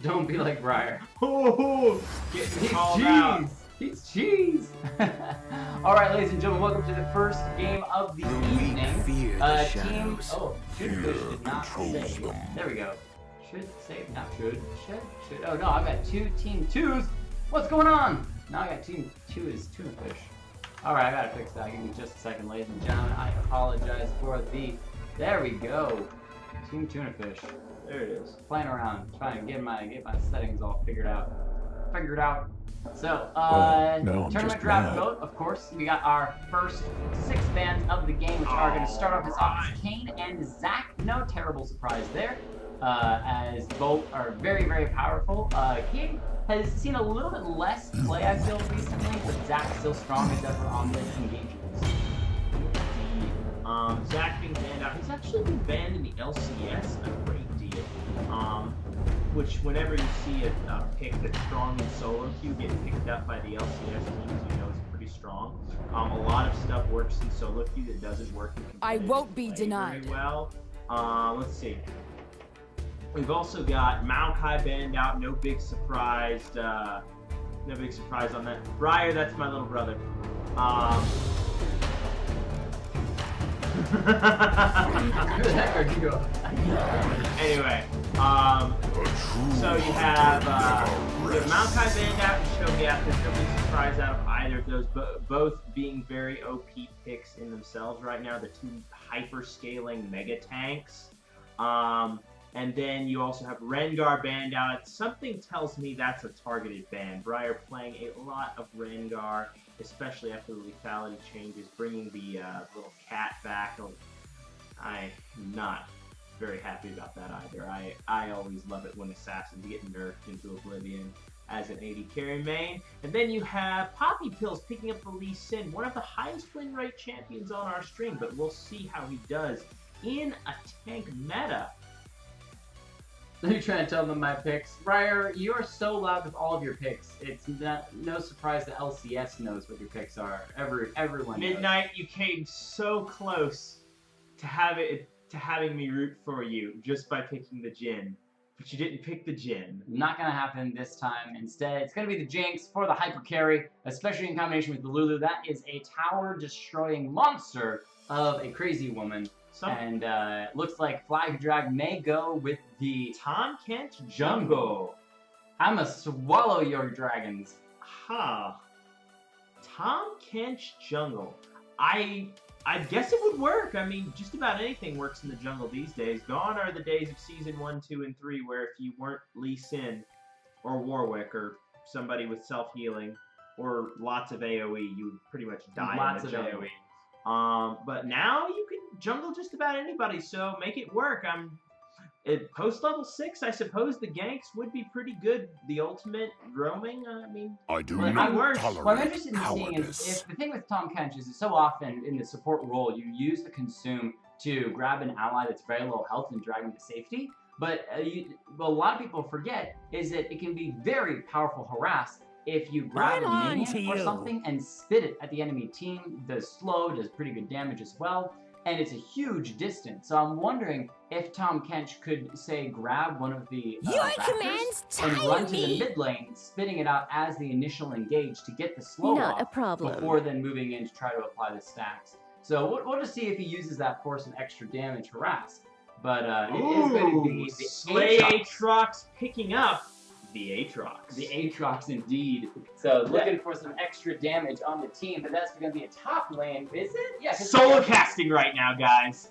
Don't be like Briar. Oh, getting called out. He's cheese! Alright, ladies and gentlemen, welcome to the first game of the evening. Team... Oh, Tunafish did not save. There we go. Should save, not should. Should. Oh no, I've got two Team 2s. What's going on? Now I got Team 2 is Tunafish. Alright, I gotta fix that. Give me just a second, ladies and gentlemen. I apologize for the... There we go. Team Tunafish. There it is. Playing around, trying to get my settings all figured out. So, tournament draft vote, of course. We got our first 6 bands of the game, which are going to start off as Officer Kane and Zach. No terrible surprise there, as both are very, very powerful. Kane has seen a little bit less play, I feel, recently, but Zach's still strong as ever on this engagement. Zach being banned out. He's actually been banned in the LCS a great deal. Which whenever you see a pick that's strong in solo queue get picked up by the LCS teams, you know it's pretty strong. A lot of stuff works in solo queue that doesn't work in competitive I won't be denied. very well. Let's see. We've also got Maokai banned out. No big surprise. No big surprise on that. Briar, that's my little brother. Anyway, so you have Maokai banned out and Shogi out. There's no big surprise out of either of those, both being very OP picks in themselves right now. The 2 hyper-scaling mega tanks. And then you also have Rengar banned out. Something tells me that's a targeted ban. Briar playing a lot of Rengar, especially after the lethality changes, bringing the little cat back. I'm not very happy about that either. I always love it when assassins get nerfed into oblivion as an AD carry main. And then you have Poppy Pills picking up the Lee Sin, one of the highest win rate champions on our stream, but we'll see how he does in a tank meta. Let me try to tell them my picks. Briar, you are so loud with all of your picks. It's no surprise that LCS knows what your picks are. Everyone knows. Midnight, you came so close to having me root for you just by picking the Jhin, but you didn't pick the Jhin. Not gonna happen this time. Instead, it's gonna be the Jinx for the hyper carry, especially in combination with the Lulu. That is a tower-destroying monster of a crazy woman. And looks like Flag Drag may go with the Tahm Kench Jungle. I'ma swallow your dragons. Ha. Tahm Kench Jungle. I guess it would work. I mean, just about anything works in the jungle these days. Gone are the days of Season 1, 2, and 3 where if you weren't Lee Sin or Warwick or somebody with self-healing or lots of AoE, you would pretty much die Lots in the of jungle. AoE. But now you can jungle just about anybody, so make it work. At post level 6, I suppose the ganks would be pretty good. The ultimate roaming, I mean, I do not tolerate what I'm interested in seeing cowardice. is if the thing with Tahm Kench is so often in the support role, you use the consume to grab an ally that's very low health and drag him to safety. But what a lot of people forget is that it can be very powerful harass if you grab a minion or something and spit it at the enemy team. Does slow, does pretty good damage as well, and it's a huge distance. So I'm wondering if Tahm Kench could, say, grab one of the and run to the mid lane, spitting it out as the initial engage to get the slow off before then moving in to try to apply the stacks. So we'll just see if he uses that for some extra damage harass. But it is going to be the Slay Aatrox picking up the Aatrox. The Aatrox, indeed. So looking for some extra damage on the team, but that's going to be a top lane, is it? Yeah. Solo casting right now, guys.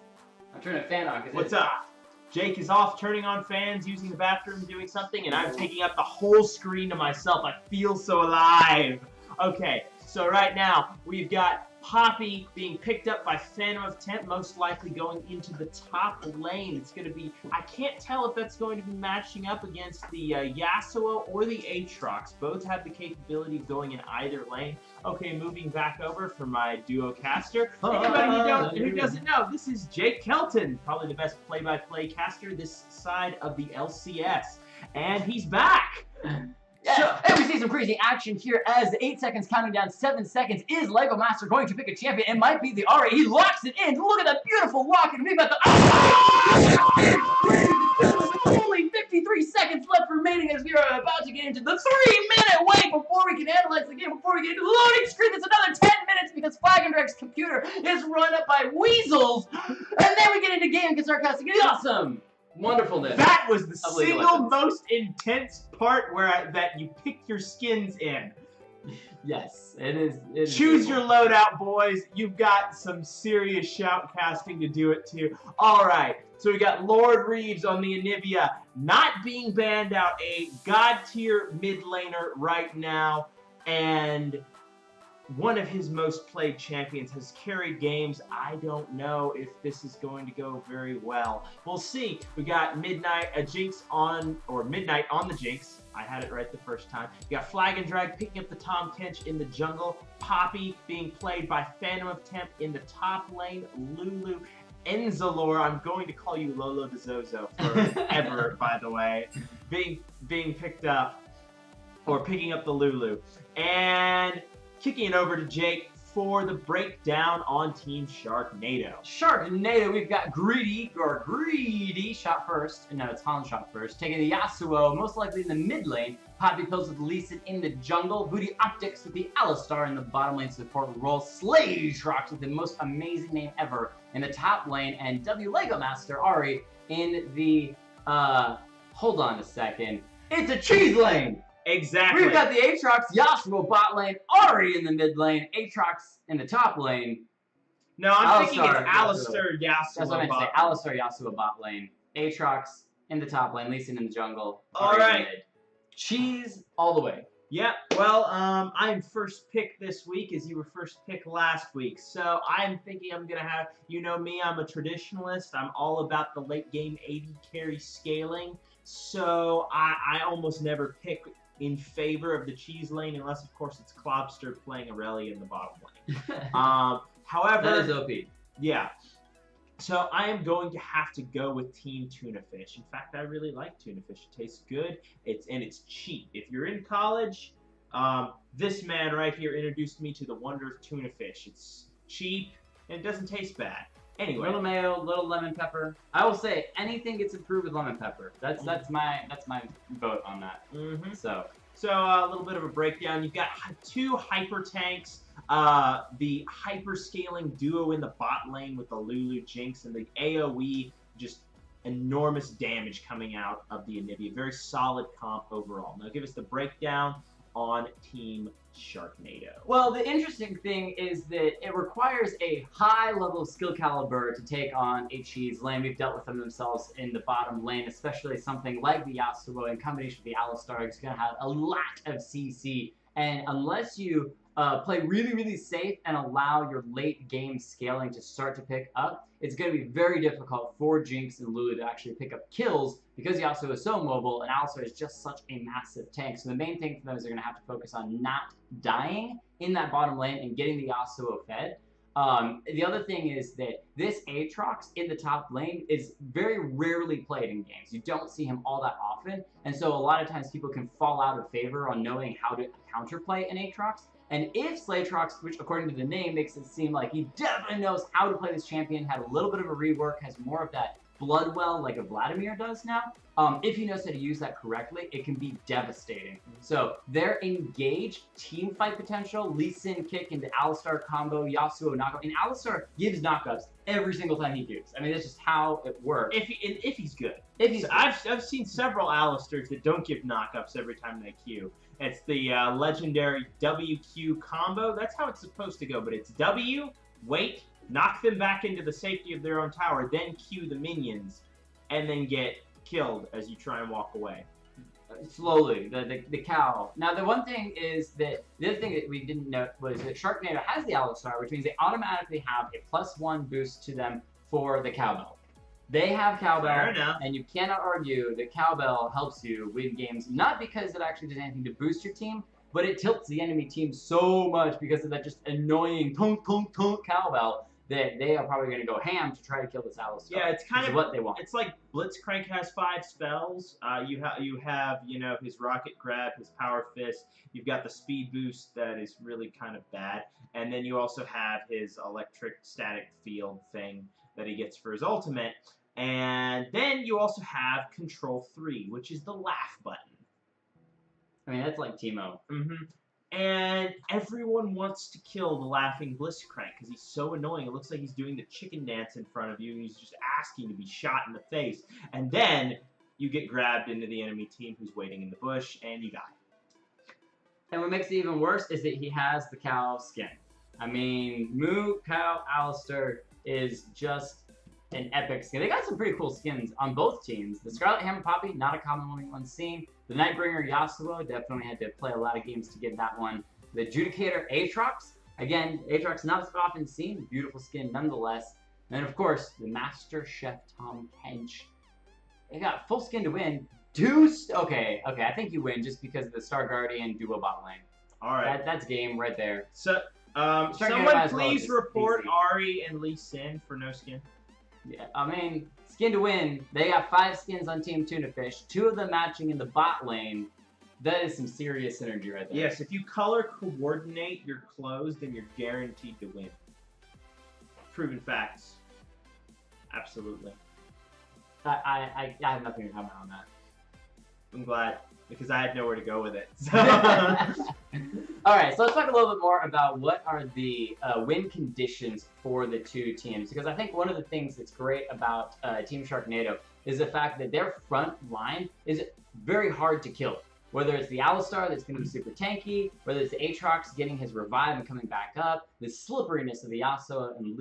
I'm turning fan on. What's up? Jake is off turning on fans, using the bathroom, doing something, and I'm taking up the whole screen to myself. I feel so alive. Okay, so right now we've got Poppy being picked up by Phantom of Temp, most likely going into the top lane. It's going to be, I can't tell if that's going to be matching up against the Yasuo or the Aatrox. Both have the capability of going in either lane. Okay, moving back over for my duo caster. Anybody who doesn't know, this is Jake Kelton, probably the best play-by-play caster this side of the LCS. And he's back! Yeah. And we see some crazy action here as 8 seconds counting down, 7 seconds. Is Lego Master going to pick a champion? It might be the Ari. He locks it in. Look at that beautiful lock. And we've got the... Holy victory waiting as we are about to get into the 3-minute wait before we can analyze the game, before we get into the loading screen. It's another 10 minutes because Flag and Drake's computer is run up by weasels. And then we get into game and get sarcastic. It's awesome. Wonderfulness. That was the single most intense part that you picked your skins in. Yes, it is. Choose your loadout, boys. You've got some serious shoutcasting to do it too. All right, so we got Lord Reeves on the Anivia, not being banned out, a god tier mid laner right now, and one of his most played champions, has carried games. I don't know if this is going to go very well. We'll see. We got Midnight on the Jinx. I had it right the first time. You got Flag and Drag picking up the Tom Kench in the jungle. Poppy being played by Phantom of Temp in the top lane. Lulu. Enzalor, I'm going to call you Lolo de Zozo forever, by the way, being picked up, or picking up the Lulu. And kicking it over to Jake for the breakdown on Team Sharknado. Sharknado, we've got Greedy shot first. No, it's Holland shot first. Taking the Yasuo, most likely in the mid lane. Poppy Pills with Lee Sin in the jungle. Booty Optics with the Alistar in the bottom lane support role. Slaytrox with the most amazing name ever in the top lane. And W Lego Master Ari in the, hold on a second. It's a cheese lane! Exactly. We've got the Aatrox, Yasuo bot lane, Ari in the mid lane, Aatrox in the top lane. No, I'm thinking it's Alistar, Yasuo. That's what I meant to say. Alistar, Yasuo bot lane, Aatrox in the top lane, Lee Sin in the jungle. All right. Mid. Cheese all the way. Yeah, well, I'm first pick this week as you were first pick last week. So I'm thinking I'm going to have, you know me, I'm a traditionalist. I'm all about the late game AD carry scaling. So I almost never pick in favor of the cheese lane, unless, of course, it's Klobster playing Aurelia in the bottom lane. However... That is OP. Yeah. So I am going to have to go with Team Tunafish. In fact, I really like Tunafish. It tastes good, and it's cheap. If you're in college, this man right here introduced me to the wonder of Tunafish. It's cheap, and it doesn't taste bad. Anyway. Little mayo, little lemon pepper. I will say anything gets improved with lemon pepper. That's my vote on that. Mm-hmm. So a little bit of a breakdown. You've got two hyper tanks, the hyper scaling duo in the bot lane with the Lulu Jinx, and the AoE, just enormous damage coming out of the Anivia. Very solid comp overall. Now give us the breakdown on Team Sharknado. Well, the interesting thing is that it requires a high level of skill caliber to take on a cheese lane. We've dealt with them themselves in the bottom lane, especially something like the Yasuo in combination with the Alistar. It's going to have a lot of CC, and unless you play really, really safe and allow your late game scaling to start to pick up, it's going to be very difficult for Jinx and Lulu to actually pick up kills because Yasuo is so mobile and Alistar is just such a massive tank. So the main thing for them is they're going to have to focus on not dying in that bottom lane and getting the Yasuo fed. The other thing is that this Aatrox in the top lane is very rarely played in games. You don't see him all that often, and so a lot of times people can fall out of favor on knowing how to counterplay an Aatrox. And if Slaytrox, which according to the name makes it seem like he definitely knows how to play this champion, had a little bit of a rework, has more of that Bloodwell like a Vladimir does now, if he knows how to use that correctly, it can be devastating. So their engaged team fight potential, Lee Sin kick into Alistar combo, Yasuo knockup, and Alistar gives knockups every single time he queues. I mean, that's just how it works. If he's good. If he's I've seen several Alistars that don't give knockups every time they queue. It's the legendary WQ combo. That's how it's supposed to go, but it's W, wait, knock them back into the safety of their own tower, then Q the minions, and then get killed as you try and walk away. Slowly, the cow. Now, the one thing is that, the other thing that we didn't note was that Sharknado has the Alistar, which means they automatically have a +1 boost to them for the cowbell. They have cowbell, and you cannot argue that cowbell helps you win games, not because it actually does anything to boost your team, but it tilts the enemy team so much because of that just annoying tunk, tunk, tunk cowbell that they are probably going to go ham to try to kill this Alistar. Yeah, it's kind of what they want. It's like Blitzcrank has 5 spells. You have his Rocket Grab, his Power Fist. You've got the Speed Boost that is really kind of bad, and then you also have his Electric Static Field thing that he gets for his ultimate. And then you also have Control 3, which is the laugh button. I mean, that's like Teemo. And everyone wants to kill the laughing Blitzcrank because he's so annoying. It looks like he's doing the chicken dance in front of you. And he's just asking to be shot in the face. And then you get grabbed into the enemy team who's waiting in the bush, and you die. And what makes it even worse is that he has the cow skin. I mean, Moo, Cow, Alistair is just an epic skin. They got some pretty cool skins on both teams. The Scarlet Hammer Poppy, not a common one seen. The Nightbringer Yasuo, definitely had to play a lot of games to get that one. The Adjudicator Aatrox, again, Aatrox not as often seen, beautiful skin nonetheless. And of course, the Master Chef Tom Kench. They got full skin to win. Okay, I think you win just because of the Star Guardian duo bot lane. All right. That's game right there. So, someone please report Ari and Lee Sin for no skin. Yeah, I mean, skin to win. They got 5 skins on Team Tunafish, 2 of them matching in the bot lane. That is some serious synergy right there. Yes, if you color coordinate your clothes, then you're guaranteed to win. Proven facts. Absolutely. I have nothing to comment on that. I'm glad, because I had nowhere to go with it. Alright, so let's talk a little bit more about what are the win conditions for the two teams. Because I think one of the things that's great about Team Sharknado is the fact that their front line is very hard to kill. Whether it's the Alistar that's going to be super tanky, whether it's the Aatrox getting his revive and coming back up, the slipperiness of the Yasuo and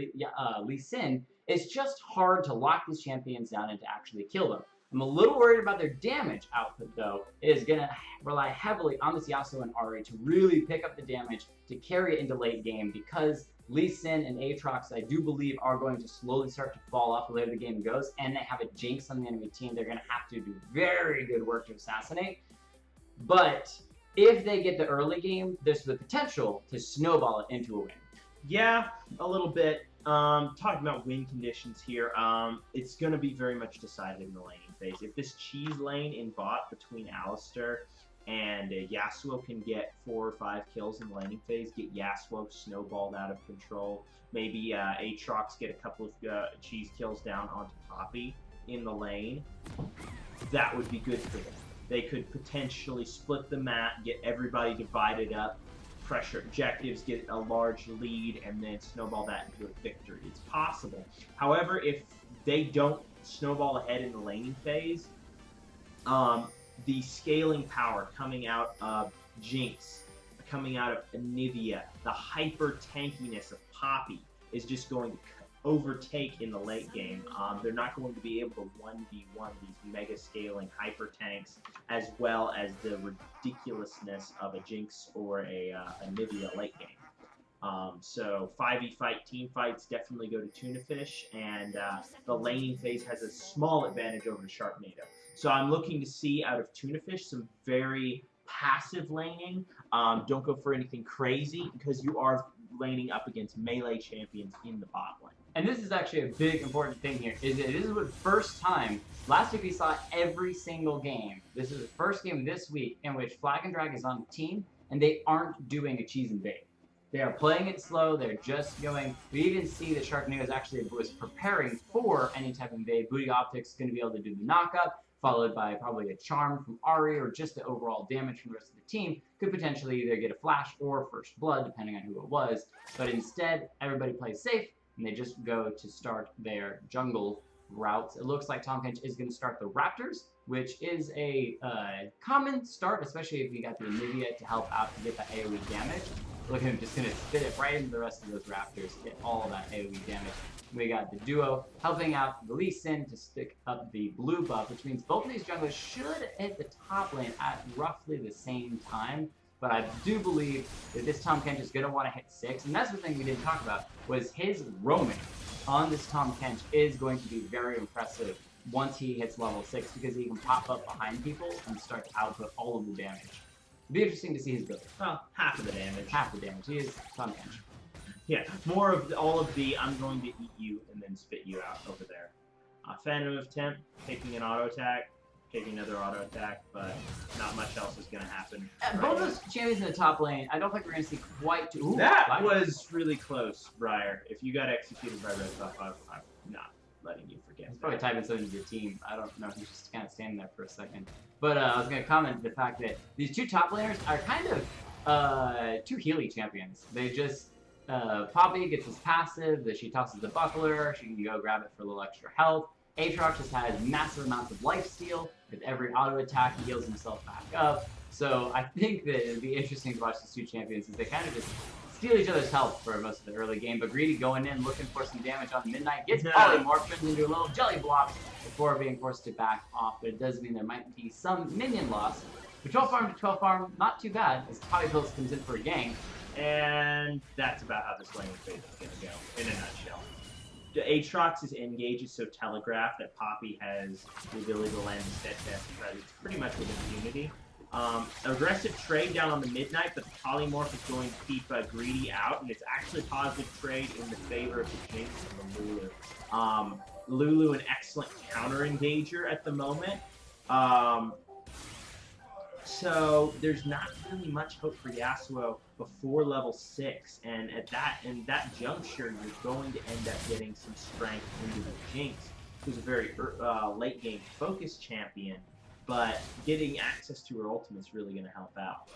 Lee Sin, it's just hard to lock these champions down and to actually kill them. I'm a little worried about their damage output, though. It is going to rely heavily on this Yasuo and Ahri to really pick up the damage to carry it into late game, because Lee Sin and Aatrox, I do believe, are going to slowly start to fall off the later the game goes, and they have a Jinx on the enemy team. They're going to have to do very good work to assassinate. But if they get the early game, there's the potential to snowball it into a win. Yeah, a little bit. Talking about win conditions here, it's going to be very much decided in the laning phase. If this cheese lane in bot between Alistair and Yasuo can get 4 or 5 kills in the laning phase, get Yasuo snowballed out of control, maybe Aatrox get a couple of cheese kills down onto Poppy in the lane, that would be good for them. They could potentially split the map, get everybody divided up, pressure objectives, get a large lead, and then snowball that into a victory. It's possible. However, if they don't snowball ahead in the laning phase, the scaling power coming out of Jinx, coming out of Anivia, the hyper tankiness of Poppy is just going to overtake in the late game. They're not going to be able to 1v1 these mega scaling hyper tanks, as well as the ridiculousness of a Jinx or a Anivia late game. So 5v fight team fights definitely go to Tunafish, and the laning phase has a small advantage over Sharknado. So I'm looking to see out of Tunafish some very passive laning. Don't go for anything crazy, because you are laning up against melee champions in the bot lane. And this is actually a big important thing here, is that this is the first time, last week we saw every single game. This is the first game this week in which Flag and Drag is on the team, and they aren't doing a cheese and bait. They are playing it slow, they're just going, we even see that Sharknado actually was preparing for any type of invade. Booty Optics is going to be able to do the knockup, followed by probably a charm from Ahri, or just the overall damage from the rest of the team. Could potentially either get a flash or first blood, depending on who it was. But instead, everybody plays safe, and they just go to start their jungle routes. It looks like Tom Kench is going to start the Raptors, which is a common start, especially if you got the Anivia to help out to get that AoE damage. Look at him just going to spit it right into the rest of those Raptors, get all of that AoE damage. We got the duo helping out the Lee Sin to stick up the blue buff, which means both of these junglers should hit the top lane at roughly the same time. But I do believe that this Tom Kench is going to want to hit 6. And that's the thing we didn't talk about, was his roaming on this Tom Kench is going to be very impressive once he hits level 6, because he can pop up behind people and start to output all of the damage. It'd be interesting to see his build. Well, half of the damage. Half the damage. He is Tom Kench. Yeah, more of all of the I'm going to eat you and then spit you out over there. Phantom of Temp, taking an auto attack, taking another auto attack, but not much else is going to happen. Both those champions in the top lane, I don't think we're going to see quite too... Ooh, that was really close, Briar. If you got executed by Red Buff, I'm not letting you forget. forget. He's probably typing something to the team. I don't know. He's just kind of standing there for a second. But I was going to comment the fact that these two top laners are kind of two Healy champions. They just, Poppy gets his passive, that she tosses the buckler, she can go grab it for a little extra health. Aatrox just has massive amounts of lifesteal. With every auto attack, he heals himself back up. So I think that it'd be interesting to watch these two champions as they kind of just steal each other's health for most of the early game. But Greedy going in, looking for some damage on Midnight, gets polymorphed into a little jelly blob before being forced to back off. But it does mean there might be some minion loss. But 12 farm to 12 farm, not too bad, as Poppy Pills comes in for a gank. And that's about how this laning phase is going to go, in a nutshell. Aatrox's engage is so telegraphed that Poppy has the ability to land a steadfast presence pretty much with immunity. Aggressive trade down on the Midnight, but the polymorph is going to keep Greedy out, and it's actually positive trade in the favor of the Jinx and the Lulu. Lulu, an excellent counter engager at the moment. So there's not really much hope for Yasuo before level 6, and at that juncture, you're going to end up getting some strength into the Jinx, who's a very late game focused champion, but getting access to her ultimate is really going to help out.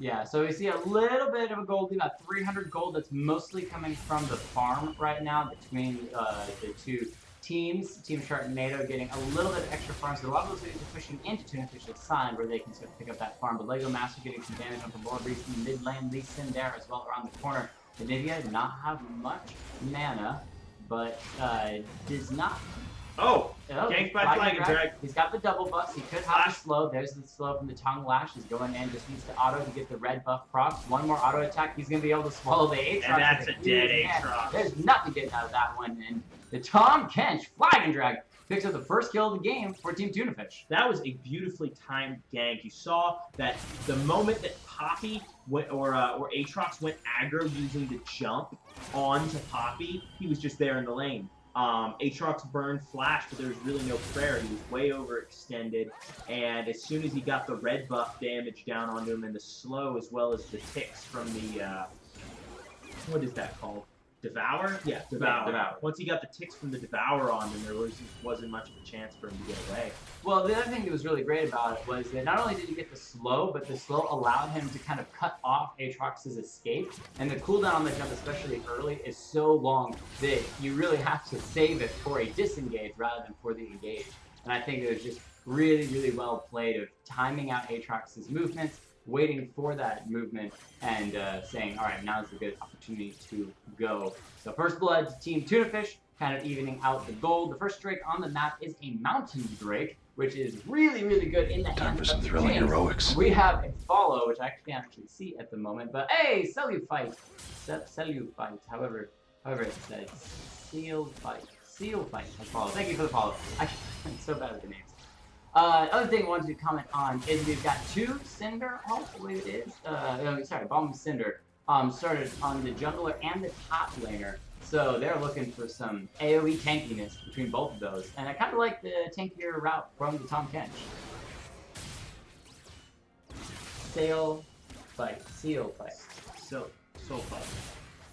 Yeah, so we see a little bit of a gold, about 300 gold that's mostly coming from the farm right now between the two teams. Team Sharknado getting a little bit of extra farms. So a lot of those leads are pushing into Tunafish's side where they can sort of pick up that farm. But Lego Master getting some damage on the Lord Reese in the mid lane. Lee Sin there as well around the corner. Anivia did not have much mana, but does not... Oh! Ganked by Flagon Drag. He's got the double buffs. He could have the slow. There's the slow from the tongue lash. He's going in. Just needs to auto to get the red buff procs. One more auto attack. He's going to be able to swallow the Aatrox. And that's a dead Aatrox. There's nothing getting out of that one. And the Tom Kench Flagon Drag picks up the first kill of the game for Team Tunafish. That was a beautifully timed gank. You saw that the moment that Poppy went, or Aatrox went aggro using the jump onto Poppy, he was just there in the lane. Aatrox burned flash, but there was really no prayer. He was way overextended, and as soon as he got the red buff damage down onto him and the slow, as well as the ticks from the, what is that called? Devour? Yeah, Devour. Once he got the ticks from the Devour on him, there wasn't much of a chance for him to get away. Well, the other thing that was really great about it was that not only did he get the slow, but the slow allowed him to kind of cut off Aatrox's escape. And the cooldown on the jump, especially early, is so long that you really have to save it for a disengage rather than for the engage. And I think it was just really, really well played of timing out Aatrox's movements, waiting for that movement, and saying, all right, now's a good opportunity to go. So first blood to Team Tunafish, kind of evening out the gold. The first Drake on the map is a Mountain Drake, which is really, really good in the hands of some thrilling heroics. We have a follow, which I can't actually see at the moment, but hey, Cellufight, however it says, Seal Fight, I follow. Thank you for the follow. I'm so bad with the names. Other thing I wanted to comment on is we've got two Cinder, I believe it is. Bomb Cinder. Started on the jungler and the top laner. So they're looking for some AoE tankiness between both of those. And I kind of like the tankier route from the Tom Kench. Seal Fight. Soul Fight.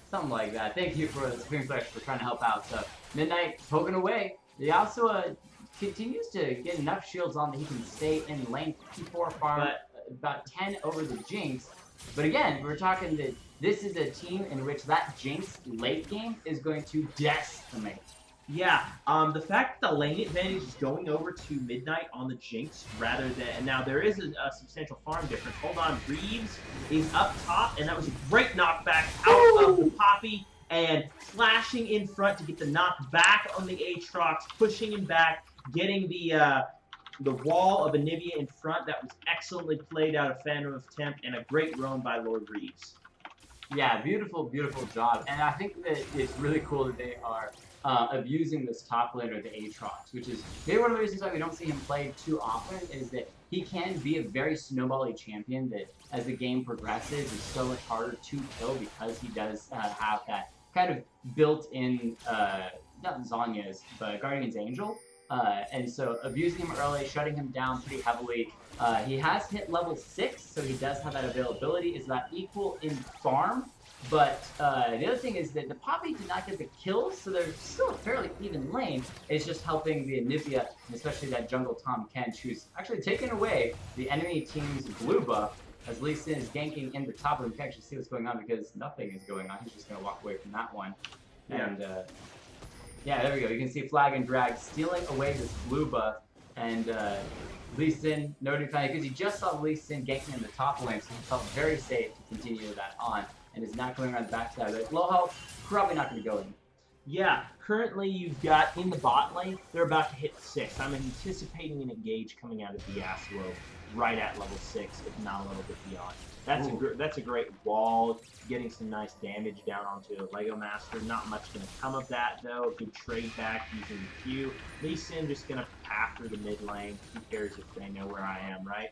Something like that. Thank you for the Supreme Flex for trying to help out. So Midnight poking away. They also continues to get enough shields on that he can stay in lane 54 farm, about 10 over the Jinx. But again, we're talking that this is a team in which that Jinx late game is going to decimate. Yeah, the fact that the lane advantage is going over to Midnight on the Jinx rather than... Now, there is a substantial farm difference. Hold on, Reeves is up top, and that was a great knockback out of the Poppy, and flashing in front to get the knock back on the Aatrox, pushing him back, getting the wall of Anivia in front. That was excellently played out of Phantom of Temp, and a great roam by Lord Reeves. Yeah, beautiful, beautiful job. And I think that it's really cool that they are abusing this top laner, the Aatrox, which is maybe one of the reasons why we don't see him play too often, is that he can be a very snowbally champion that, as the game progresses, is so much harder to kill because he does have that kind of built-in, not Zanya's, but Guardian's Angel. And so abusing him early, shutting him down pretty heavily. He has hit level 6, so he does have that availability. Is that equal in farm But the other thing is that the Poppy did not get the kills, so they're still a fairly even lane. It's just helping the Anivia, and especially that jungle Tom Kench, who's actually taking away the enemy team's blue buff, as Lee Sin is ganking in the top of him. You can actually see what's going on because nothing is going on. He's just going to walk away from that one. And yeah, there we go. You can see Flag and Drag stealing away this blue buff, and Lee Sin noting because he just saw Lee Sin ganking in the top lane, so he felt very safe to continue that on. And is not going around the backside. But low health, probably not going to go in. Yeah, currently you've got in the bot lane, they're about to hit 6. I'm anticipating an engage coming out of the Yasuo right at level 6, if not a little bit beyond. That's a great wall, getting some nice damage down onto a Lego Master. Not much going to come of that, though. Good trade back using the Q. Lee Sin just going to path through the mid lane. Who cares if they know where I am, right?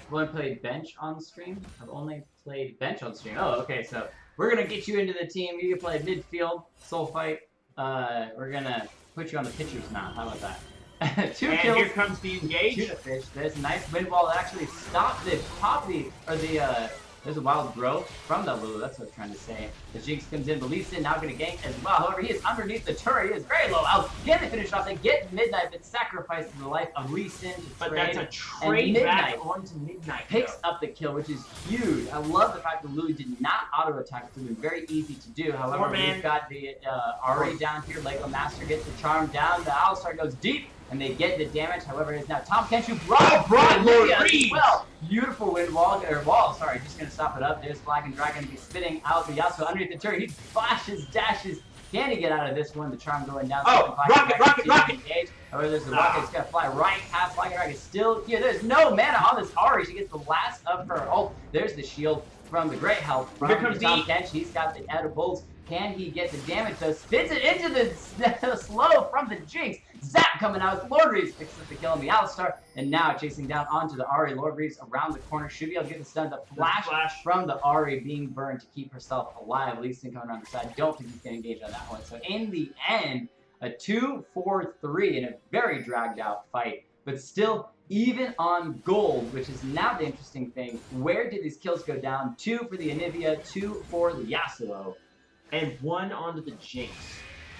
I've only played bench on stream. I've only played bench on stream. Oh, okay, so we're going to get you into the team. You can play midfield, soul fight. We're going to put you on the pitcher's mound. How about that? 2 and kills. Here comes the engage. Tunafish. There's a nice wind wall that actually stopped the Poppy, or the, there's a wild growth from that Lulu. That's what I was trying to say. The Jinx comes in, but Lee Sin now going to gank as well. However, he is underneath the turret. He is very low out. Get the finish off. They get Midnight, but sacrifices the life of Lee Sin to But trade. that's a trade back onto Midnight. Picks up the kill, which is huge. I love the fact that Lulu did not auto attack. It's been very easy to do. However, we've got the Ari down here. Lego Master gets the charm down. The Alistar goes deep. And they get the damage. However, it's now Tom Kench who brought Lord as well. Beautiful wind wall, sorry, just gonna stop it up. There's Flag and Dragon be spitting out the Yasuo underneath the turret. He flashes, dashes. Can he get out of this one? The charm going down. Oh, rocket! Engage. However, there's the rocket. It's gonna fly right past Flag and Dragon. Still here. There's no mana on this Ari. She gets the last of her ult. There's the shield from the great help from Tom Kench. He's got the edibles. Can he get the damage though? Spits it into the slow from the Jinx. Zap coming out. Lord Reeves picks up the kill on the Alistar. And now chasing down onto the Ari. Lord Reeves around the corner. Should be able to get the stun. The flash from the Ari being burned to keep herself alive. Lee Sin coming around the side. Don't think he's going to engage on that one. So in the end, a 2-4-3 in a very dragged out fight. But still, even on gold, which is now the interesting thing. Where did these kills go down? 2 for the Anivia, 2 for the Yasuo. And 1 onto the Jinx.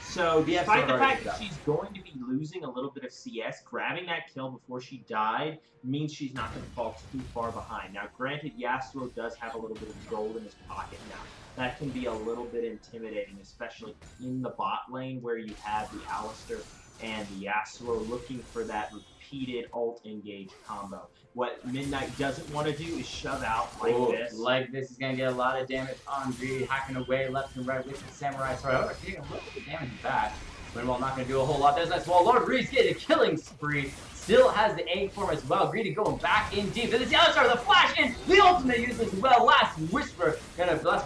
So, despite the fact that she's going to be losing a little bit of CS, grabbing that kill before she died means she's not going to fall too far behind. Now, granted, Yasuo does have a little bit of gold in his pocket now. That can be a little bit intimidating, especially in the bot lane where you have the Alistar and the Yasuo looking for that repeated ult engage combo. What Midnight doesn't want to do is shove out like this. Like this is going to get a lot of damage on Greedy, hacking away left and right with the Samurai Sword. However, taking a little bit of damage back. Windwall not going to do a whole lot. There's that small Lord Reeves getting a killing spree. Still has the egg form as well. Greedy going back in deep. There's the other side of the flash in. The ultimate use as well. Last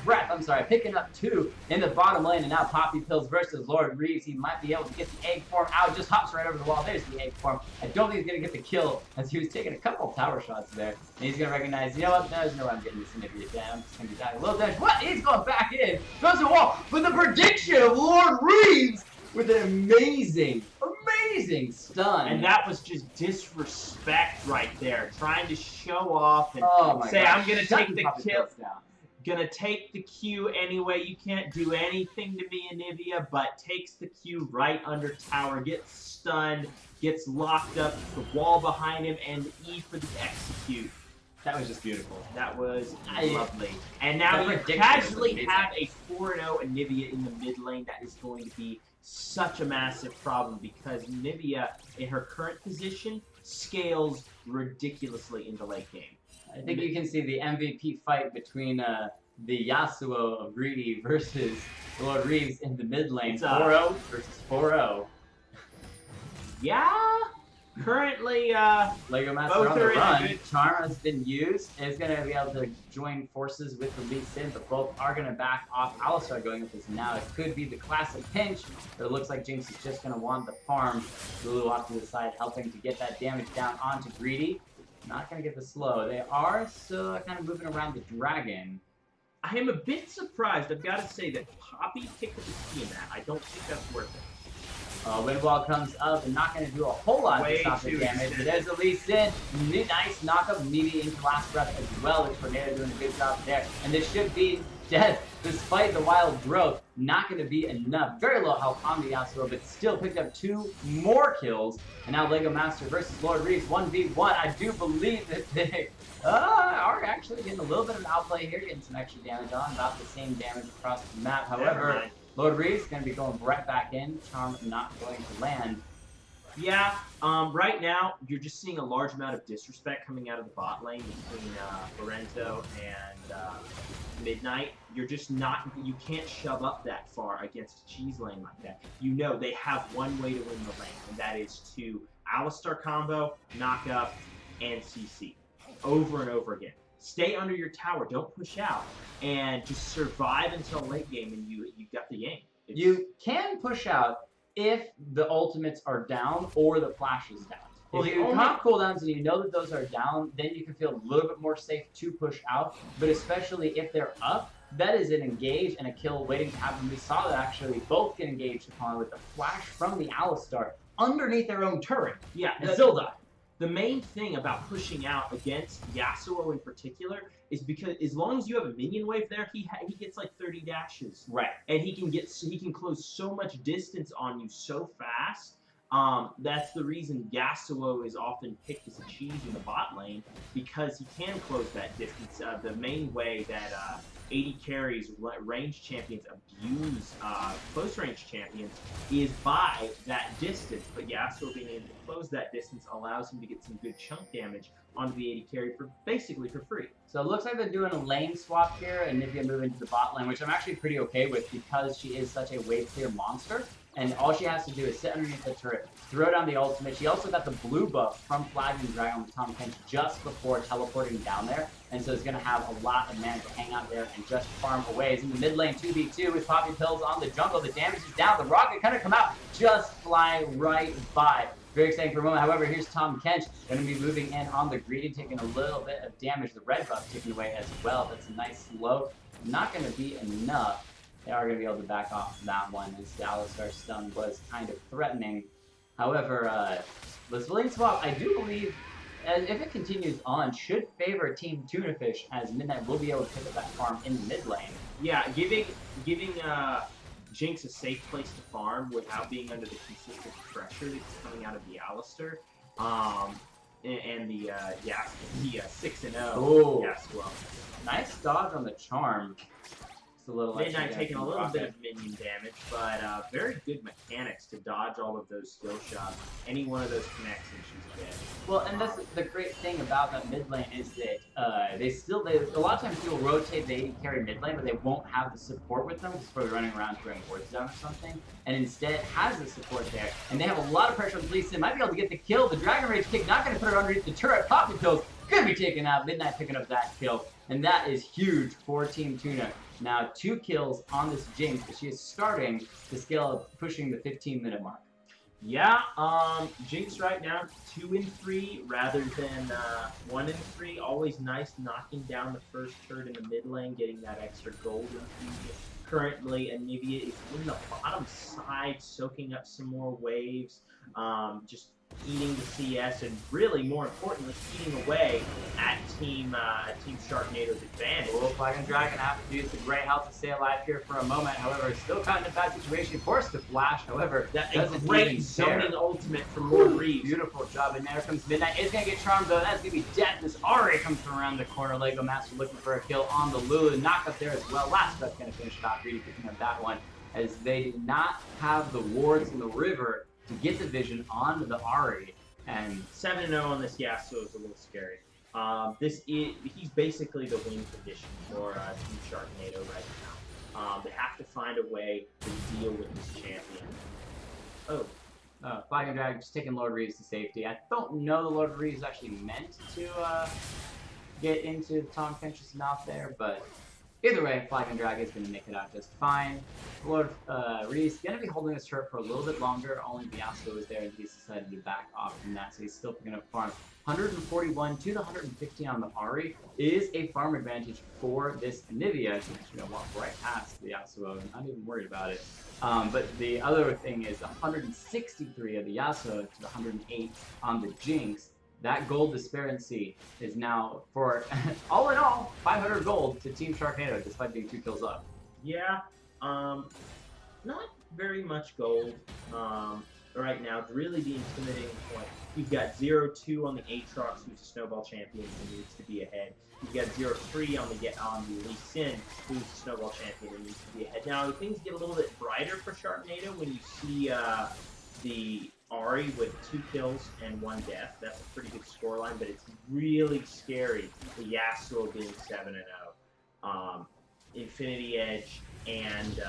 breath, I'm sorry. Picking up 2 in the bottom lane. And now Poppy Pills versus Lord Reeves. He might be able to get the egg form out. Just hops right over the wall. There's the egg form. I don't think he's going to get the kill as he was taking a couple tower shots there. And he's going to recognize, you know what? There's no way I'm getting this Anivia down. I'm just going to be dying a little damage. What? He's going back in. Goes to the wall. But the prediction of Lord Reeves with an amazing stun. And that was just disrespect right there. Trying to show off and say, gosh. I'm going to take the kill. Gonna take the Q anyway. You can't do anything to me, Anivia, but takes the Q right under tower, gets stunned, gets locked up, the wall behind him, and E for the execute. That was just beautiful. That was lovely. And now you casually have a 4-0 Anivia in the mid lane. That is going to be such a massive problem because Anivia, in her current position, scales ridiculously in the late game. I think you can see the MVP fight between the Yasuo of Greedy versus Lord Reeves in the mid lane. 4-0 versus 4-0. Yeah. Currently, Lego Master on the run. Charm has been used. Is going to be able to join forces with the Lee Sin, but both are going to back off. Alistar going with this now. It could be the classic pinch, but it looks like Jinx is just going to want the farm. Lulu off to the side, helping to get that damage down onto Greedy. Not going to get the slow. They are still kind of moving around the dragon. I am a bit surprised, I've got to say, that Poppy picked up the key in that. I don't think that's worth it. Wind Wall comes up and not going to do a whole lot to stop the damage. But there's a Lee Sin. Nice knockup immediately into Last Breath as well. The Tornado doing a good job there. And this should be death despite the wild growth. Not going to be enough. Very low health on the Yasuo, but still picked up 2 more kills. And now Lego Master versus Lord Reeves 1v1. I do believe that they are actually getting a little bit of outplay here, getting some extra damage on. About the same damage across the map. However, Lord Reeves is going to be going right back in. Charm not going to land. Yeah, right now, you're just seeing a large amount of disrespect coming out of the bot lane between Lorenzo and Midnight. You're just not, you can't shove up that far against a cheese lane like that. You know they have one way to win the lane, and that is to Alistar combo, knock up, and CC. Over and over again. Stay under your tower, don't push out, and just survive until late game, and you got the game. You can push out if the ultimates are down or the flash is down. Well, if you pop cooldowns and you know that those are down, then you can feel a little bit more safe to push out. But especially if they're up, that is an engage and a kill waiting to happen. We saw that actually both get engaged upon with the flash from the Alistar underneath their own turret. Yeah, and still die. The main thing about pushing out against Yasuo in particular is because as long as you have a minion wave there, he gets like 30 dashes. Right. And he can close so much distance on you so fast. That's the reason Yasuo is often picked as a cheese in the bot lane, because he can close that distance. The main way that AD carries range champions abuse close range champions is by that distance, but Yasuo being able to close that distance allows him to get some good chunk damage onto the AD carry for basically for free. So it looks like they're doing a lane swap here, and Nivea moving to the bot lane, which I'm actually pretty okay with because she is such a wave clear monster. And all she has to do is sit underneath the turret, throw down the ultimate. She also got the blue buff from Flagging Dragon with Tom Kench just before teleporting down there. And so it's going to have a lot of mana to hang out there and just farm away. It's in the mid lane 2v2 with Poppy Pills on the jungle. The damage is down. The rocket kind of come out, just fly right by. Very exciting for a moment. However, here's Tom Kench going to be moving in on the greedy, taking a little bit of damage. The red buff taken away as well. That's a nice slow. Not going to be enough. They are going to be able to back off that one, as the Alistar stun was kind of threatening. However, this lane swap, I do believe, if it continues on, should favor Team Tunafish, as Midnight will be able to pick up that farm in the mid lane. Yeah, giving Jinx a safe place to farm without being under the consistent pressure that's coming out of the Alistar. And the 6-0 Yasuo. Nice dodge on the charm. A little Midnight taking a little bit of minion damage, but very good mechanics to dodge all of those skill shots. Any one of those connects and she's dead. Well, and that's the great thing about that mid lane is that a lot of times people rotate the AD carry mid lane, but they won't have the support with them just for running around throwing wards down or something, and instead has the support there, and they have a lot of pressure on Lee Sin. Might be able to get the kill. The Dragon Rage kick not going to put her underneath the turret. Poppy Pills going to be taken out. Midnight picking up that kill, and that is huge for Team Tuna. Now 2 kills on this Jinx, but she is starting to scale up, pushing the 15-minute mark. Yeah, Jinx right now 2-3 rather than 1-3. Always nice knocking down the first turret in the mid lane, getting that extra gold infusion. Currently, Anivia is in the bottom side, soaking up some more waves, just eating the CS, and really, more importantly, eating away at Team Sharknado's advantage. Well, Flagging Dragon have to use the great health to stay alive here for a moment. However, still caught in a bad situation, forced to flash. However, that doesn't great zoning ultimate from Lord Reeves. Beautiful job, and there comes Midnight. It's going to get charmed, though. That's going to be death. This Ari comes from around the corner. Lego Master looking for a kill on the Lulu. Knock up there as well. Last Breath going to finish off. Greedy picking up that one, as they did not have the wards in the river to get the vision onto the Ari. And 7-0 on this Yasuo is a little scary. He's basically the win condition for Team Sharknado right now. They have to find a way to deal with this champion. Flagging Dragon just taking Lord Reeves to safety. I don't know the Lord Reeves actually meant to get into Tom Kench's mouth there, but Either way, Flag and Drag is going to make it out just fine. Lord Reese going to be holding his turret for a little bit longer. Only the Yasuo was there, and he's decided to back off from that, so he's still picking up farm. 141 to the 115 on the Ahri is a farm advantage for this Anivia. You know, walk right past the Yasuo. I'm not even worried about it. But the other thing is 163 of the Yasuo to the 108 on the Jinx. That gold disparity is now, for all in all, 500 gold to Team Sharknado, despite being 2 kills up. Yeah, not very much gold right now. It's really the intimidating point. You've got 0-2 on the Aatrox, who's a snowball champion and needs to be ahead. You've got 0-3 on the Lee Sin, who's a snowball champion and needs to be ahead. Now, things get a little bit brighter for Sharknado when you see the Ahri with 2 kills and 1 death. That's a pretty good scoreline, but it's really scary. The Yasuo being 7-0, Infinity Edge, and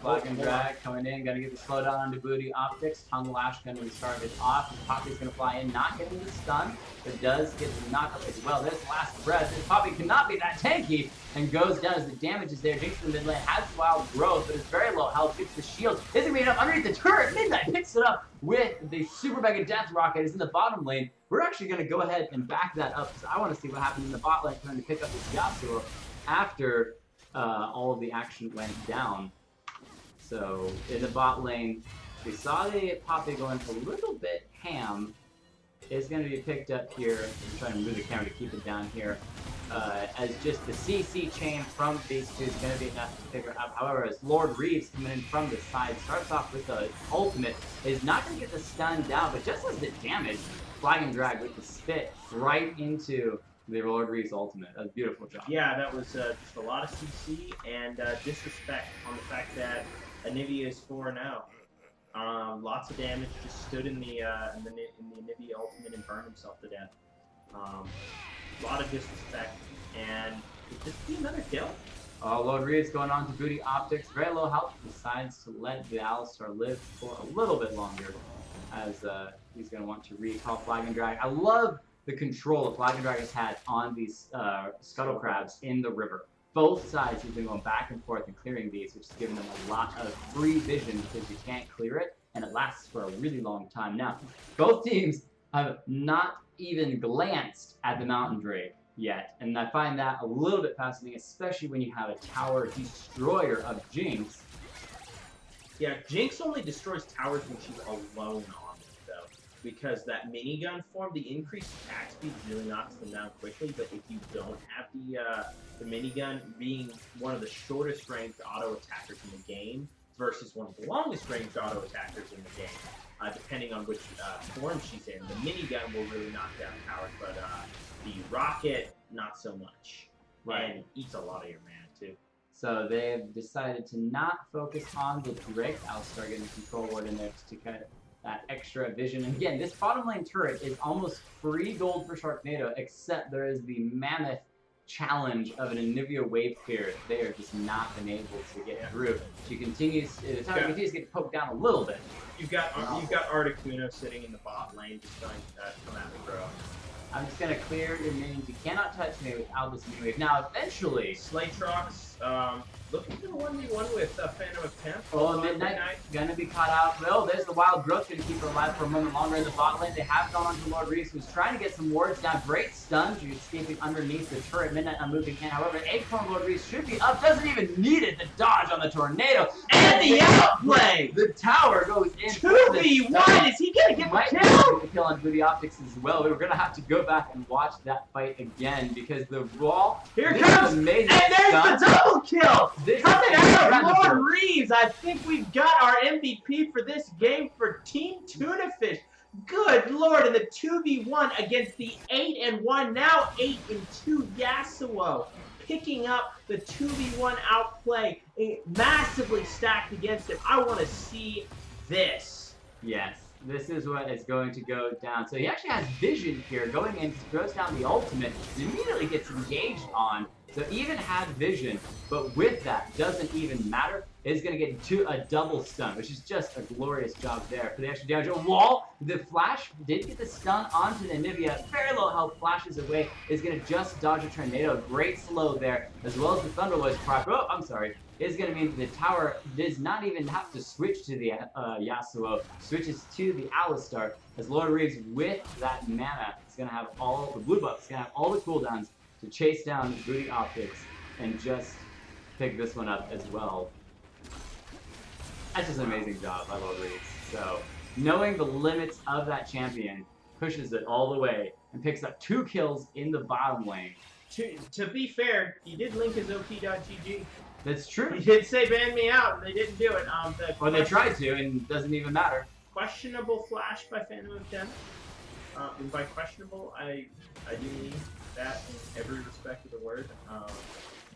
Flag and Drag coming in, gonna get the slowdown onto Booty Optics. Tongue Lash gonna be started off. Poppy's gonna fly in, not getting the stun, but does get the knockup as well. This last breath, this Poppy cannot be that tanky, and goes down as the damage is there. Jinx in the mid lane has wild growth, but it's very low health. Gets the shield, isn't made up underneath the turret. Midnight picks it up with the Super Mega Death Rocket. Is in the bottom lane. We're actually gonna go ahead and back that up because I want to see what happened in the bot lane trying to pick up this Yasuo after all of the action went down. So in the bot lane, we saw the Poppy going a little bit ham. It's going to be picked up here. I'm trying to move the camera to keep it down here. As just the CC chain from these two is going to be enough to figure out. However, as Lord Reeves coming in from the side, starts off with the ultimate, is not going to get the stun down, but just as the damage, Flag and Drag with the spit right into the Lord Reeves ultimate. That was a beautiful job. Yeah, that was just a lot of CC and disrespect on the fact that Anivia is 4-0. Lots of damage, just stood in the Anivia ultimate and burned himself to death. A lot of disrespect, and could this be another kill? Lord Reeves going on to Booty Optics, very low health, decides to let the Alistar live for a little bit longer, as he's going to want to recall Flag and Drag. I love the control that Flag and Drag has had on these scuttle crabs in the river. Both sides have been going back and forth and clearing these, which has given them a lot of free vision because you can't clear it, and it lasts for a really long time. Now, both teams have not even glanced at the Mountain Drake yet, and I find that a little bit fascinating, especially when you have a tower destroyer of Jinx. Yeah, Jinx only destroys towers when she's alone on it, though, because that minigun form, the increased attack speed really knocks them down quickly, but if you don't have the minigun being one of the shortest ranged auto attackers in the game versus one of the longest ranged auto attackers in the game, depending on which form she's in, the minigun will really knock down towers, but the rocket, not so much. Right. And eats a lot of your mana, too. So they've decided to not focus on the Drake. I'll start getting the control ward in there just to kind of that extra vision. And again, this bottom lane turret is almost free gold for Sharknado, except there is the mammoth challenge of an Anivia wave clear. They are just not been able to get through. She continues, the tower continues to get poked down a little bit. You've got Articuno sitting in the bot lane, just going to come at me, bro. I'm just gonna clear your minions. You cannot touch me without this mini wave. Now, eventually, Slaytrox, looking for the 1v1 with Phantom of Temp. Midnight gonna be caught out. Well, there's the wild growth, gonna keep her alive for a moment longer in the bot lane. They have gone on to Lord Reeves, who's trying to get some wards down. Great stun, she's escaping underneath the turret. Midnight not moving in. However, Acorn Lord Reeves should be up. Doesn't even need it. The dodge on the tornado. And the outplay! The tower goes in. 2v1! Is he gonna get the kill? The kill on Booty Optics as well. We were gonna have to go back and watch that fight again because the wall. Here comes! And there's the double kill! Coming out of Lord Reeves! I think we've got our MVP for this game for Team Tunafish. Good lord, in the 2v1 against the 8-1, now 8-2 Yasuo. Picking up the 2v1 outplay, massively stacked against him. I want to see this. Yes, this is what is going to go down. So he actually has vision here going in, throws down the ultimate, and immediately gets engaged on. So even had vision, but with that, doesn't even matter. Is going to get a double stun, which is just a glorious job there for the extra damage. Oh, wall! The Flash did get the stun onto the Anivia. Very low health, flashes away. Is going to just dodge a Tornado. Great slow there, as well as the Thunder Voice proc. Oh, I'm sorry. Is going to mean the tower does not even have to switch to the Yasuo. Switches to the Alistar, as Lord Reeves with that mana is going to have all the blue buffs. Is going to have all the cooldowns to chase down Booty Optics and just pick this one up as well. That's just an amazing job by Lord Reeves. So, knowing the limits of that champion, pushes it all the way and picks up 2 kills in the bottom lane. To be fair, he did link his OP.GG. That's true. He did say ban me out, and they didn't do it. Or they tried to, and it doesn't even matter. Questionable flash by Phantom of Death. And by questionable, I do mean that in every respect of the word.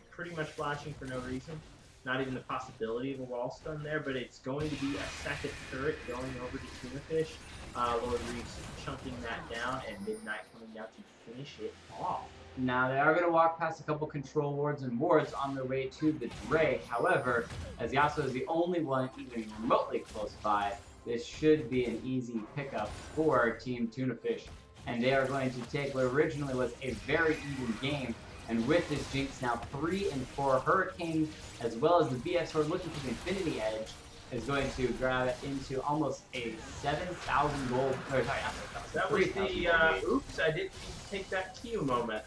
Pretty much flashing for no reason. Not even the possibility of a wall stun there, but it's going to be a second turret going over to Tunafish. Lord Reeves chunking that down, and Midnight coming down to finish it off. Now, they are going to walk past a couple control wards and wards on their way to the Dre. However, as Yasuo is the only one even remotely close by, this should be an easy pickup for Team Tunafish. And they are going to take what originally was a very even game. And with this Jinx now 3 and 4 Hurricanes, as well as the BF Sword looking for the Infinity Edge, is going to grab it into almost a 7,000 gold. Or sorry, not 7,000. That was the oops, I didn't take that Q moment.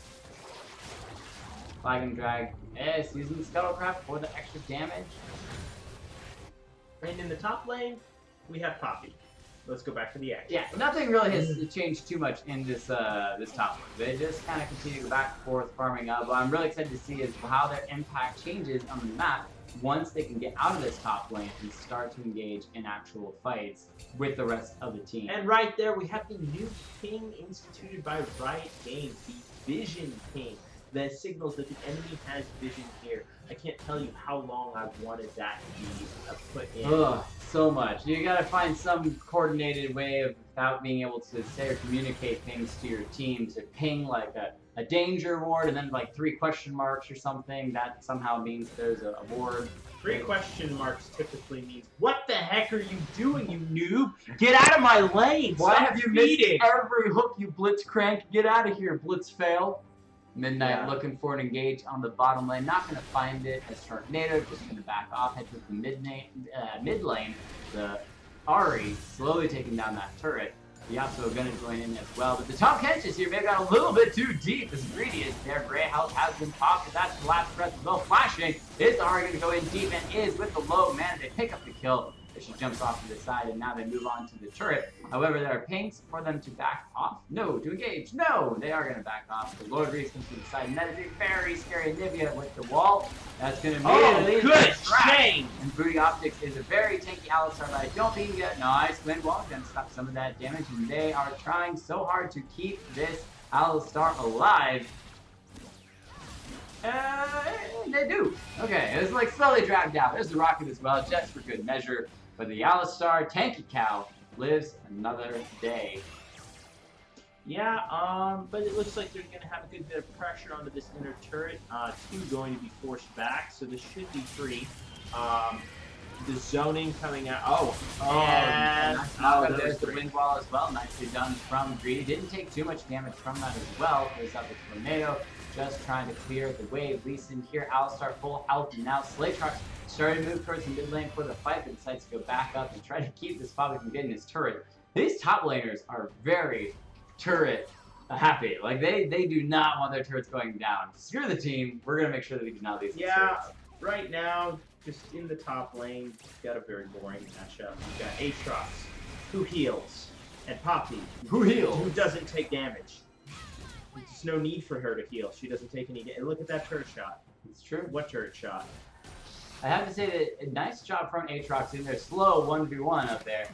Flag and drag. Yes, using the Scuttlecraft for the extra damage. And in the top lane, we have Poppy. Let's go back to the action. Yeah, nothing really has changed too much in this this top lane. They just kind of continue to go back and forth, farming up. What I'm really excited to see is how their impact changes on the map once they can get out of this top lane and start to engage in actual fights with the rest of the team. And right there, we have the new ping instituted by Riot Games, the Vision Ping, that signals that the enemy has vision here. I can't tell you how long I've wanted that to be put in. Ugh, so much. You gotta find some coordinated way of, without being able to say or communicate things to your team, to ping like a danger ward and then like 3 question marks or something. That somehow means there's a ward. 3 question marks typically means, what the heck are you doing, you noob? Get out of my lane! Why Stop have you feeding! missed every hook, you blitz crank? Get out of here, blitz fail. Midnight Yeah. looking for an engage on the bottom lane. Not going to find it as Sharknado, just going to back off, head to the mid lane. The Ari slowly taking down that turret. Yasuo going to join in as well. But the top catches here may have got a little bit too deep. As greedy as their gray health has been popped. But that's the last breath as well. Flashing. Is Ari going to go in deep and is with the low mana. They pick up the kill. She jumps off to the side, and now they move on to the turret. However, there are pings for them to back off. No, to engage. No, they are going to back off. The Lord Reeves comes to the side, and that is a very scary Anivia with the wall. That's going to Oh, good shame! And Booty Optics is a very tanky Alistar, but I don't think you get nice wind wall. Going to stop some of that damage, and they are trying so hard to keep this Alistar alive. They do. Okay, it's like slowly dragged out. There's the rocket as well, just for good measure. But the Alistar tanky cow lives another day. Yeah, but it looks like they're going to have a good bit of pressure onto this inner turret. 2 going to be forced back, so this should be 3. The zoning coming out. And there's the wind wall as well. Nicely done from Greedy. Didn't take too much damage from that as well. There's up the Tornado, just trying to clear the wave. Leeson here, Alistar full health, and now Slaytrox starting to move towards the mid lane for the fight, but decides to go back up and try to keep this Bobby from getting his turret. These top laners are very turret happy. Like, they do not want their turrets going down. Screw the team. We're going to make sure that we do not lose these turrets. Right now, just in the top lane, you've got a very boring matchup. You've got Aatrox, who heals, and Poppy, who doesn't take damage. There's no need for her to heal. She doesn't take any damage. Look at that turret shot. It's true. What turret shot? I have to say that a nice job from Aatrox in their slow 1v1 up there.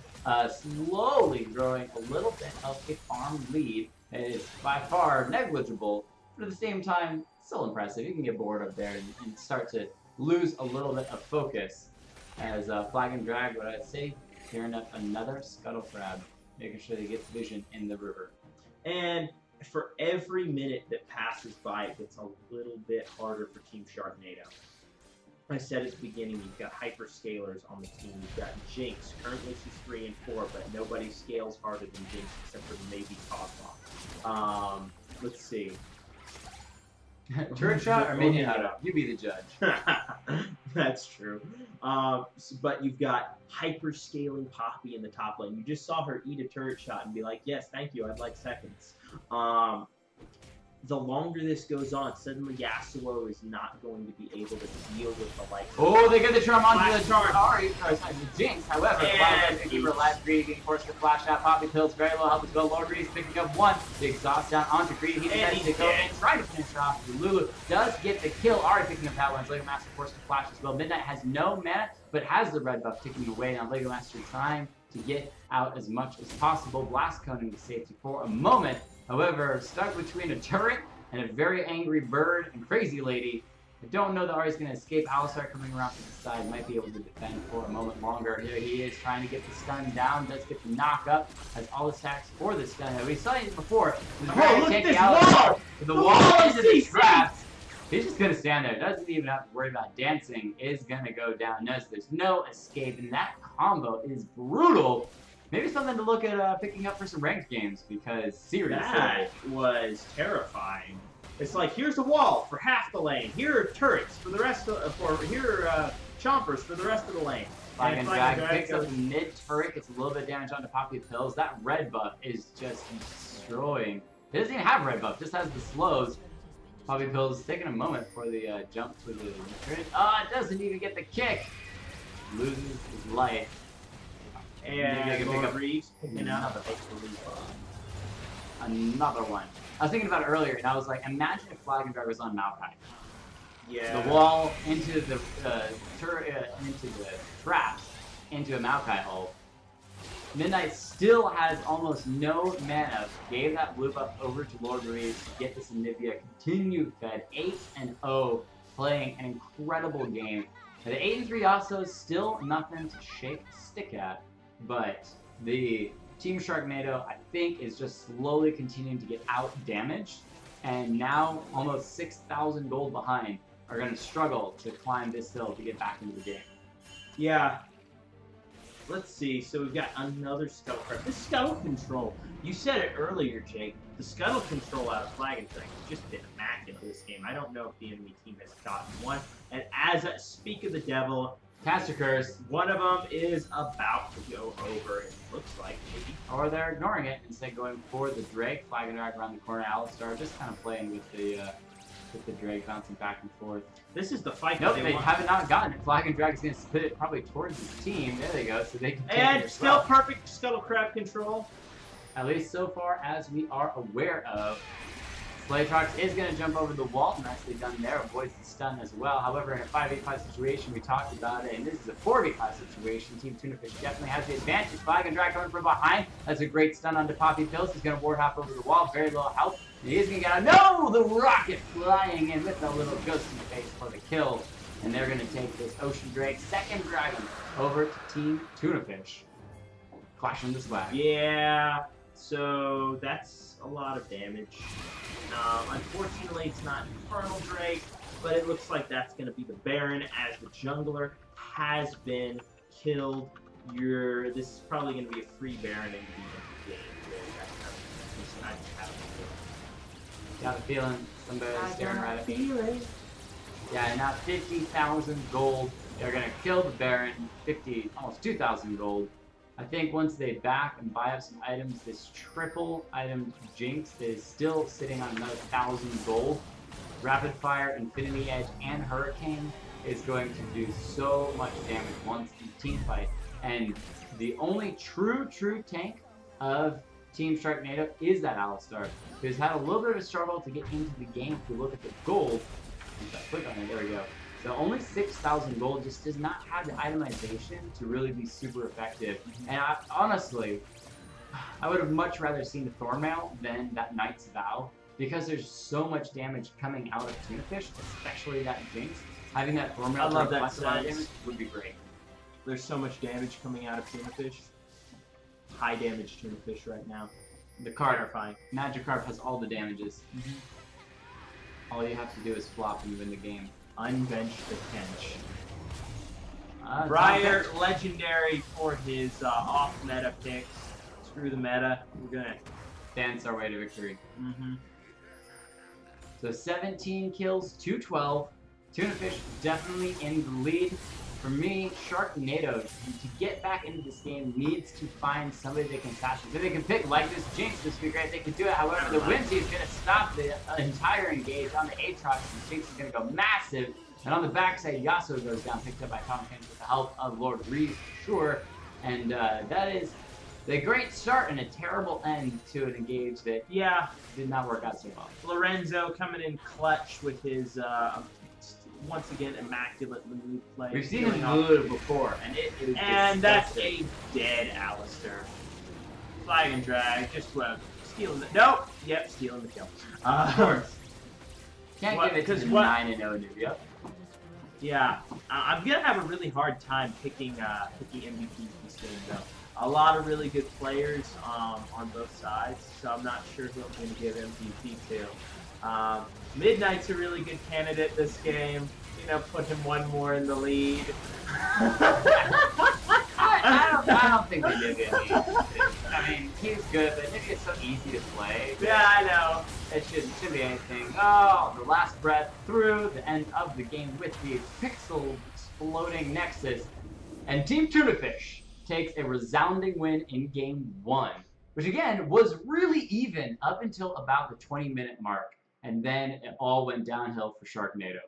Slowly growing a little bit of a farm lead. It is by far negligible, but at the same time, still impressive. You can get bored up there and start to lose a little bit of focus. As Flag and Drag, what I'd say, clearing up another Scuttle Crab, making sure they get vision in the river. And for every minute that passes by, it gets a little bit harder for Team Sharknado. I said at the beginning, you've got hyperscalers on the team. You've got Jinx. Currently, she's 3 and 4, but nobody scales harder than Jinx except for maybe Cosmo. Let's see. Turret shot or minion shot? You be the judge. That's true. But you've got hyper-scaling Poppy in the top lane. You just saw her eat a turret shot and be like, yes, thank you, I'd like seconds. The longer this goes on, suddenly Yasuo is not going to be able to deal with the likes of... Oh, they get the charm onto the Ari, sorry, the Jinx. However, and keep her alive. Greedy being forced to flash out. Poppy pills, very low health as well. Lord Greedy's picking up one. The exhaust down onto Greedy. He's ready to go and try to finish off. Lulu does get the kill. Ari picking up that one. Lego Master forced to flash as well. Midnight has no mana, but has the red buff ticking away. Now Lego Master trying to get out as much as possible. Blast coning to safety for a moment. However, stuck between a turret and a very angry bird and crazy lady. I don't know that Ari's going to escape. Alistar coming around to the side might be able to defend for a moment longer. Here he is trying to get the stun down. Does get the knock up. Has all the stacks for the stun. We saw it before. Oh, look at this wall! The wall into the traps. He's just going to stand there. Doesn't even have to worry about dancing. Is going to go down. Notice there's no escape. And that combo is brutal. Maybe something to look at picking up for some ranked games, because seriously, that was terrifying. It's like, here's a wall for half the lane. Here are turrets for the rest of here are chompers for the rest of the lane. Flag and Drag picks up the mid turret, gets a little bit of damage onto Poppy Pills. That red buff is just destroying. It doesn't even have red buff, just has the slows. Poppy Pills taking a moment for the jump to the turret. It doesn't even get the kick. Loses his life. And Lord Reeves picking up another one. I was thinking about it earlier, and I was like, imagine if Flag and Drag was on Maokai. Yeah. The wall into the turret, into the traps, into a Maokai ult. Midnight still has almost no mana. Gave that blue buff over to Lord Reeves to get this Anivia continued fed. 8-0, playing an incredible game. The 8-3 also is still nothing to shake a stick at. But the Team Sharknado, I think, is just slowly continuing to get out damaged, and now almost 6,000 gold behind are going to struggle to climb this hill to get back into the game. Yeah. Let's see. So we've got another scuttle prep. This scuttle control. You said it earlier, Jake. The scuttle control out of Flag and Drag has just been immaculate this game. I don't know if the enemy team has gotten one. And as I speak of the devil, Caster Curse. One of them is about to go over, it looks like, maybe. Or they're ignoring it, instead going for the Drake. Flag and Drag around the corner. Alistar just kind of playing with the Drake, bouncing back and forth. This is the fight. Nope, they haven't not gotten it. Flag and Drag is going to spit it probably towards his team. There they go, so they can take it And as still well. perfect Scuttle Crab control. At least so far as we are aware of. Slaytrox is going to jump over the wall. Nicely done there. Avoids the stun as well. However, in a 5v5 situation, we talked about it, and this is a 4v5 situation. Team Tunafish definitely has the advantage. Flag and Drag coming from behind. That's a great stun onto Poppy Pills. He's going to ward hop over the wall. Very low health. And he's going to get out. No! The rocket flying in with a little ghost in the face for the kill. And they're going to take this Ocean Drake second dragon over to Team Tunafish. Clashing the swag. Yeah, so that's a lot of damage. Unfortunately, it's not Infernal Drake, but it looks like that's going to be the Baron as the jungler has been killed. This is probably going to be a free Baron in the game. Got a feeling somebody's staring right at me. Yeah, now 50,000 gold. They're going to kill the Baron. Almost 2,000 gold. I think once they back and buy up some items, this triple item Jinx is still sitting on another 1,000 gold. Rapid Fire, Infinity Edge, and Hurricane is going to do so much damage once in team fight. And the only true tank of Team Sharknado is that Alistar, who's had a little bit of a struggle to get into the game. If we look at the gold, click on it, there we go. So only 6,000 gold just does not have the itemization to really be super effective. And honestly, I would have much rather seen the Thornmail than that Knight's Vow, because there's so much damage coming out of Tunafish, especially that Jinx. Having that Thornmail I love that damage would be great. There's so much damage coming out of Tunafish. High damage Tunafish right now. The card, terrifying. Magikarp has all the damages. All you have to do is flop and you win the game. Unbench the Kench. Briar, Briar, legendary for his off-meta picks. Screw the meta. We're gonna dance our way to victory. Mm-hmm. So 17 kills, 212. Tunafish definitely in the lead. For me, Sharknado, to get back into this game, needs to find somebody they can catch. If they can pick like this Jinx, this would be great. They can do it. However, the Win Team is going to stop the entire engage on the Aatrox, and Jinx is going to go massive. And on the backside, Yasuo goes down, picked up by Tom Kane with the help of Lord Reese, for sure. And that is the great start and a terrible end to an engage that did not work out so well. Lorenzo coming in clutch with his once again immaculate Lulu play. We've seen him Lulu before, and it is that's a dead Alistair. Flag and drag, just stealing the stealing the kill. Of course. Can't give it to the 9-0 Nubia. Yeah, I'm gonna have a really hard time picking MVP this game though. A lot of really good players on both sides, so I'm not sure who I'm going to give MVP to. Midnight's a really good candidate this game. You know, put him one more in the lead. I don't think they give him. I mean, he's good, but maybe it's so easy to play. Yeah, I know. It shouldn't be anything. Oh, the last breath through the end of the game with the pixel exploding Nexus. And Team Tunafish takes a resounding win in Game 1, which again was really even up until about the 20-minute mark, and then it all went downhill for Sharknado.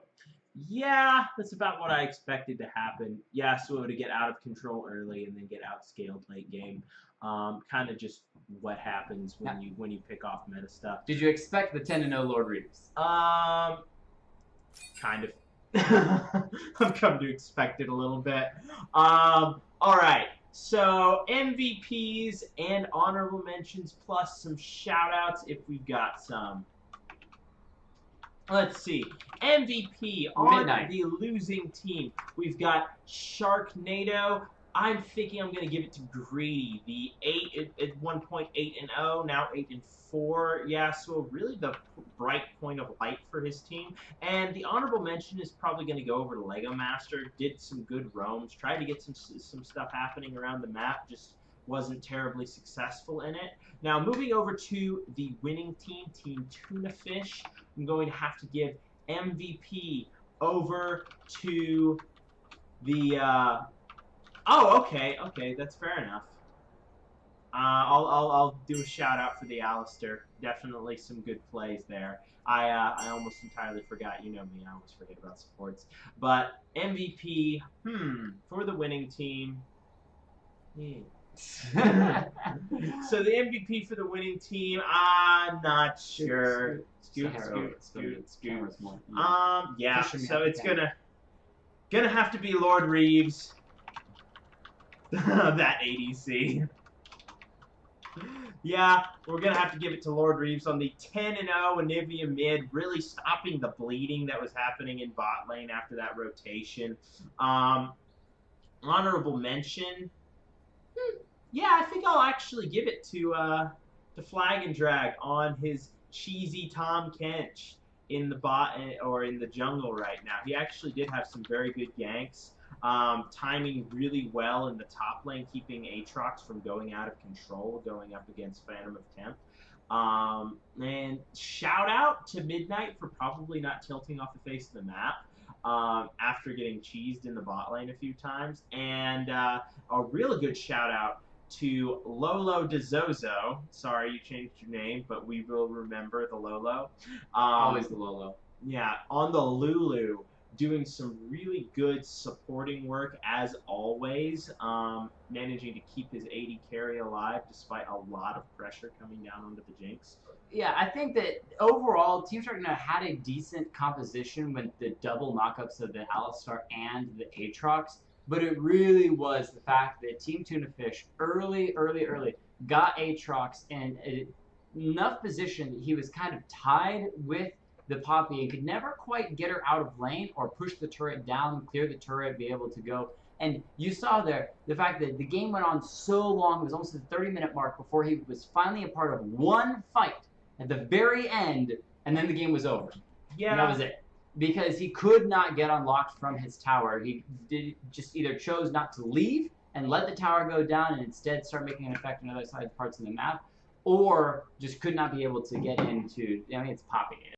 Yeah, that's about what I expected to happen. Yasuo to get out of control early and then get outscaled late game. Kind of just what happens when you pick off meta stuff. Did you expect the 10-0 Lord Reeves? Kind of. I've come to expect it a little bit. All right. So MVPs and honorable mentions plus some shout-outs if we've got some. Let's see. MVP on the losing team. We've got Sharknado. I'm thinking I'm going to give it to Greedy. The 8 at one point 8-0, now 8-4. Yasuo, really the bright point of light for his team. And the honorable mention is probably going to go over to Lego Master. Did some good roams. Tried to get some stuff happening around the map. Just wasn't terribly successful in it. Now moving over to the winning team, Team Tunafish. I'm going to have to give MVP over to the. Oh, okay, that's fair enough. I'll do a shout out for the Alistair. Definitely some good plays there. I almost entirely forgot. You know me, I always forget about supports. But MVP, for the winning team. So the MVP for the winning team, I'm not sure. Scoot. Yeah. So it's gonna have to be Lord Reeves. That ADC. Yeah, we're going to have to give it to Lord Reeves on the 10-0 Anivia mid, really stopping the bleeding that was happening in bot lane after that rotation. Honorable mention. Yeah, I think I'll actually give it to Flag and Drag on his cheesy Tom Kench in the bot or in the jungle right now. He actually did have some very good ganks. Timing really well in the top lane, keeping Aatrox from going out of control, going up against Phantom of Temp. And shout out to Midnight for probably not tilting off the face of the map after getting cheesed in the bot lane a few times. And a real good shout out to Lolo DeZozo. Sorry you changed your name, but we will remember the Lolo. Always the Lolo. Yeah, on the Lulu. Doing some really good supporting work as always, managing to keep his AD carry alive despite a lot of pressure coming down onto the Jinx. Yeah, I think that overall, Team Sharknado had a decent composition with the double knockups of the Alistar and the Aatrox, but it really was the fact that Team Tunafish early got Aatrox in enough position that he was kind of tied with the Poppy and could never quite get her out of lane or push the turret down, clear the turret, be able to go And you saw there the fact that the game went on so long, it was almost the 30-minute mark before he was finally a part of one fight at the very end, and then the game was over. Yeah. And that was it. Because he could not get unlocked from his tower. He just either chose not to leave and let the tower go down and instead start making an effect on other parts of the map, or just could not be able to get into, I mean, it's Poppy.